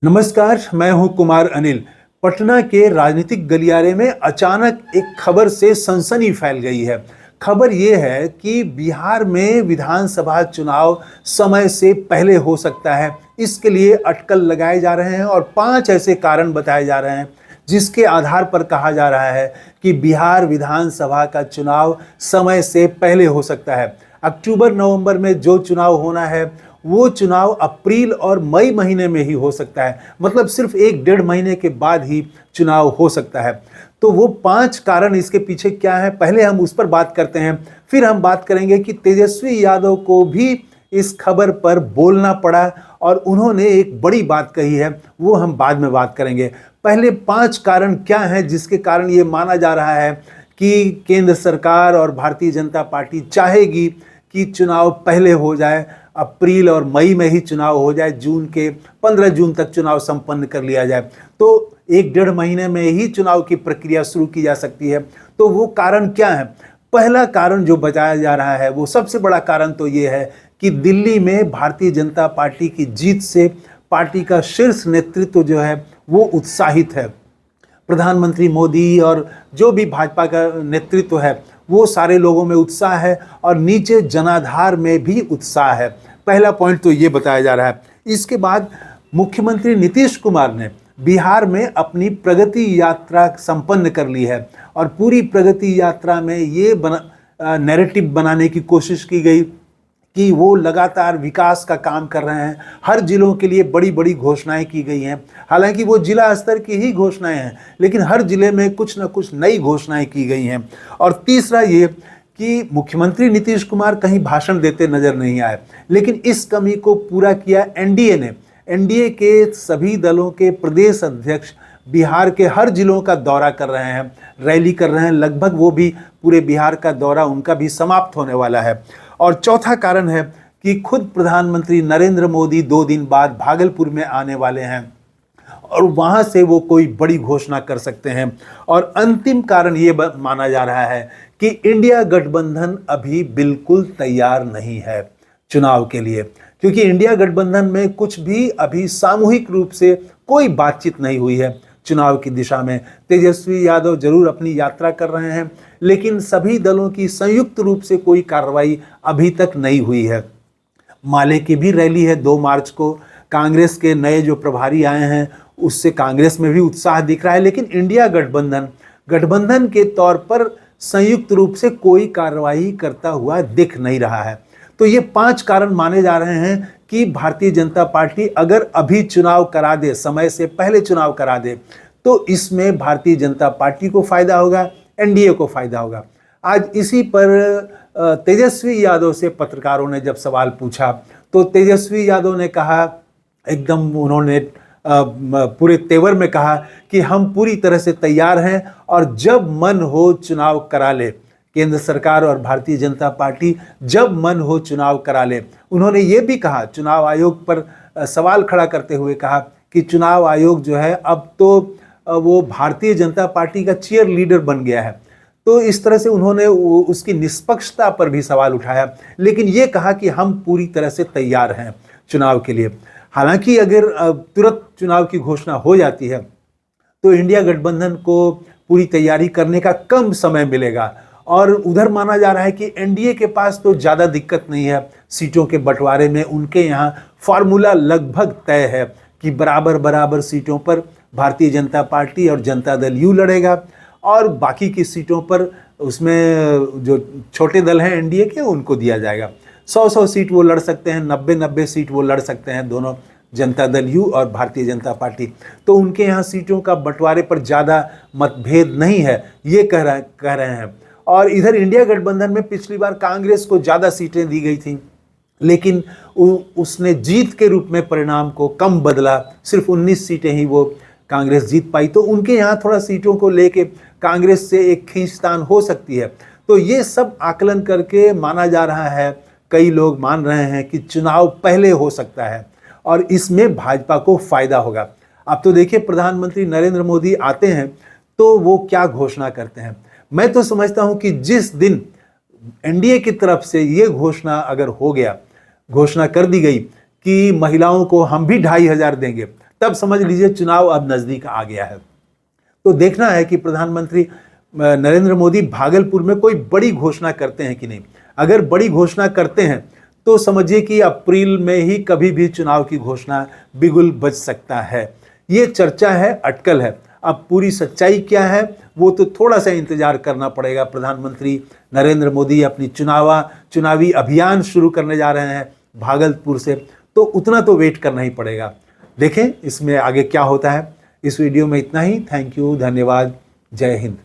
नमस्कार, मैं हूं कुमार अनिल। पटना के राजनीतिक गलियारे में अचानक एक खबर से सनसनी फैल गई है। खबर यह है कि बिहार में विधानसभा चुनाव समय से पहले हो सकता है। इसके लिए अटकल लगाए जा रहे हैं और 5 ऐसे कारण बताए जा रहे हैं जिसके आधार पर कहा जा रहा है कि बिहार विधानसभा का चुनाव समय से पहले हो सकता है। अक्टूबर नवंबर में जो चुनाव होना है वो चुनाव अप्रैल और मई महीने में ही हो सकता है। मतलब सिर्फ 1-1.5 महीने के बाद ही चुनाव हो सकता है। तो वो 5 कारण इसके पीछे क्या है, पहले हम उस पर बात करते हैं। फिर हम बात करेंगे कि तेजस्वी यादव को भी इस खबर पर बोलना पड़ा और उन्होंने एक बड़ी बात कही है, वो हम बाद में बात करेंगे। पहले 5 कारण क्या हैं जिसके कारण ये माना जा रहा है कि केंद्र सरकार और भारतीय जनता पार्टी चाहेगी कि चुनाव पहले हो जाए, अप्रैल और मई में ही चुनाव हो जाए, जून के 15 जून तक चुनाव संपन्न कर लिया जाए, तो 1-1.5 महीने में ही चुनाव की प्रक्रिया शुरू की जा सकती है। तो वो कारण क्या है? पहला कारण जो बताया जा रहा है, वो सबसे बड़ा कारण तो ये है कि दिल्ली में भारतीय जनता पार्टी की जीत से पार्टी का शीर्ष नेतृत्व जो है वो उत्साहित है। प्रधानमंत्री मोदी और जो भी भाजपा का नेतृत्व है वो सारे लोगों में उत्साह है और नीचे जनाधार में भी उत्साह है। पहला पॉइंट तो ये बताया जा रहा है। इसके बाद मुख्यमंत्री नीतीश कुमार ने बिहार में अपनी प्रगति यात्रा संपन्न कर ली है और पूरी प्रगति यात्रा में ये नैरेटिव बनाने की कोशिश की गई कि वो लगातार विकास का काम कर रहे हैं। हर जिलों के लिए बड़ी बड़ी घोषणाएं की गई हैं। हालांकि वो जिला स्तर की ही घोषणाएं हैं, लेकिन हर जिले में कुछ न कुछ नई घोषणाएं की गई हैं। और तीसरा ये कि मुख्यमंत्री नीतीश कुमार कहीं भाषण देते नजर नहीं आए, लेकिन इस कमी को पूरा किया एनडीए ने। एनडीए के सभी दलों के प्रदेश अध्यक्ष बिहार के हर जिलों का दौरा कर रहे हैं, रैली कर रहे हैं। लगभग वो भी पूरे बिहार का दौरा उनका भी समाप्त होने वाला है। और चौथा कारण है कि खुद प्रधानमंत्री नरेंद्र मोदी 2 दिन बाद भागलपुर में आने वाले हैं और वहां से वो कोई बड़ी घोषणा कर सकते हैं। और अंतिम कारण ये माना जा रहा है कि इंडिया गठबंधन अभी बिल्कुल तैयार नहीं है चुनाव के लिए, क्योंकि इंडिया गठबंधन में कुछ भी अभी सामूहिक रूप से कोई बातचीत नहीं हुई है चुनाव की दिशा में। तेजस्वी यादव जरूर अपनी यात्रा कर रहे हैं, लेकिन सभी दलों की संयुक्त रूप से कोई कार्रवाई अभी तक नहीं हुई है। माले की भी रैली है 2 मार्च को। कांग्रेस के नए जो प्रभारी आए हैं उससे कांग्रेस में भी उत्साह दिख रहा है, लेकिन इंडिया गठबंधन के तौर पर संयुक्त रूप से कोई कार्रवाई करता हुआ दिख नहीं रहा है। तो ये 5 कारण माने जा रहे हैं कि भारतीय जनता पार्टी अगर अभी चुनाव करा दे, समय से पहले चुनाव करा दे, तो इसमें भारतीय जनता पार्टी को फायदा होगा, एनडीए को फायदा होगा। आज इसी पर तेजस्वी यादव से पत्रकारों ने जब सवाल पूछा तो तेजस्वी यादव ने कहा, एकदम उन्होंने पूरे तेवर में कहा कि हम पूरी तरह से तैयार हैं और जब मन हो चुनाव करा ले। केंद्र सरकार और भारतीय जनता पार्टी जब मन हो चुनाव करा ले। उन्होंने ये भी कहा, चुनाव आयोग पर सवाल खड़ा करते हुए कहा कि चुनाव आयोग जो है अब तो वो भारतीय जनता पार्टी का चीयर लीडर बन गया है। तो इस तरह से उन्होंने उसकी निष्पक्षता पर भी सवाल उठाया, लेकिन ये कहा कि हम पूरी तरह से तैयार हैं चुनाव के लिए। हालांकि अगर तुरंत चुनाव की घोषणा हो जाती है तो इंडिया गठबंधन को पूरी तैयारी करने का कम समय मिलेगा। और उधर माना जा रहा है कि एनडीए के पास तो ज़्यादा दिक्कत नहीं है सीटों के बंटवारे में। उनके यहाँ फॉर्मूला लगभग तय है कि बराबर बराबर सीटों पर भारतीय जनता पार्टी और जनता दल यू लड़ेगा और बाकी की सीटों पर उसमें जो छोटे दल हैं एनडीए के उनको दिया जाएगा। 100-100 सीट वो लड़ सकते हैं, 90-90 सीट वो लड़ सकते हैं, दोनों जनता दल यू और भारतीय जनता पार्टी। तो उनके यहाँ सीटों का बंटवारे पर ज़्यादा मतभेद नहीं है, ये कह रहे हैं। और इधर इंडिया गठबंधन में पिछली बार कांग्रेस को ज़्यादा सीटें दी गई थी, लेकिन उसने जीत के रूप में परिणाम को कम बदला। सिर्फ 19 सीटें ही वो कांग्रेस जीत पाई। तो उनके यहाँ थोड़ा सीटों को लेके कांग्रेस से एक खींचतान हो सकती है। तो ये सब आकलन करके माना जा रहा है, कई लोग मान रहे हैं कि चुनाव पहले हो सकता है और इसमें भाजपा को फायदा होगा। अब तो देखिए प्रधानमंत्री नरेंद्र मोदी आते हैं तो वो क्या घोषणा करते हैं। मैं तो समझता हूं कि जिस दिन एनडीए की तरफ से ये घोषणा अगर हो गया, घोषणा कर दी गई कि महिलाओं को हम भी 2500 देंगे, तब समझ लीजिए चुनाव अब नजदीक आ गया है। तो देखना है कि प्रधानमंत्री नरेंद्र मोदी भागलपुर में कोई बड़ी घोषणा करते हैं कि नहीं। अगर बड़ी घोषणा करते हैं तो समझिए कि अप्रैल में ही कभी भी चुनाव की घोषणा बिगुल बज सकता है। ये चर्चा है, अटकल है। अब पूरी सच्चाई क्या है वो तो थोड़ा सा इंतजार करना पड़ेगा। प्रधानमंत्री नरेंद्र मोदी अपनी चुनावी अभियान शुरू करने जा रहे हैं भागलपुर से, तो उतना तो वेट करना ही पड़ेगा। देखें इसमें आगे क्या होता है। इस वीडियो में इतना ही। थैंक यू, धन्यवाद, जय हिंद।